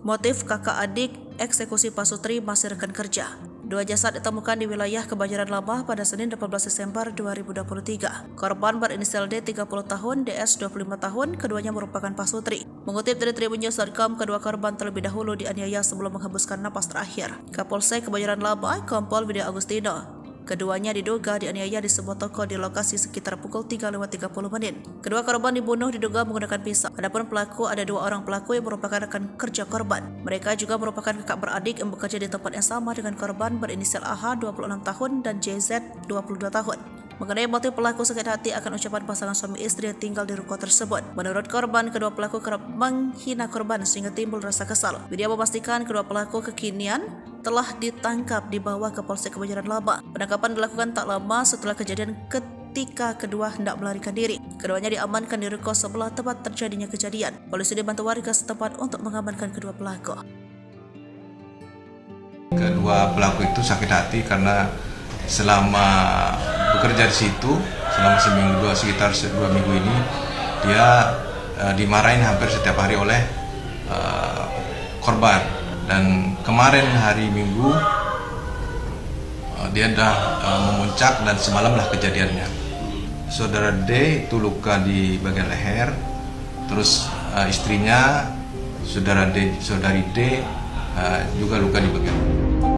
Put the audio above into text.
Motif kakak adik eksekusi Pak Sutri masih rekan kerja. Dua jasad ditemukan di wilayah Kebanjaran Lama pada Senin 18 Desember 2023. Korban berinisial D 30 tahun, DS 25 tahun, keduanya merupakan Pak Sutri. Mengutip dari tribunnews.com, kedua korban terlebih dahulu dianiaya sebelum menghembuskan napas terakhir. Kapolsek Kebanjaran Lama, Kompol Widya Agustino. Keduanya diduga dianiaya di sebuah toko di lokasi sekitar pukul 3:30 menit. Kedua korban dibunuh diduga menggunakan pisau. Adapun pelaku, ada dua orang pelaku yang merupakan rekan kerja korban. Mereka juga merupakan kakak beradik yang bekerja di tempat yang sama dengan korban berinisial AH 26 tahun dan JZ 22 tahun. Mengenai motif pelaku sakit hati akan ucapan pasangan suami istri yang tinggal di ruko tersebut. Menurut korban, kedua pelaku kerap menghina korban sehingga timbul rasa kesal. Widya memastikan kedua pelaku kekinian telah ditangkap di bawah ke Polsek Kebanjaran Lama. Penangkapan dilakukan tak lama setelah kejadian ketika kedua hendak melarikan diri. Keduanya diamankan di ruko sebelah tempat terjadinya kejadian. Polisi dibantu warga setempat untuk mengamankan kedua pelaku. Kedua pelaku itu sakit hati karena selama bekerja di situ selama sekitar 2 minggu ini dia dimarahin hampir setiap hari oleh korban, dan kemarin hari Minggu dia sudah memuncak dan semalamlah kejadiannya. Saudara D itu luka di bagian leher, terus istrinya saudari D juga luka di bagian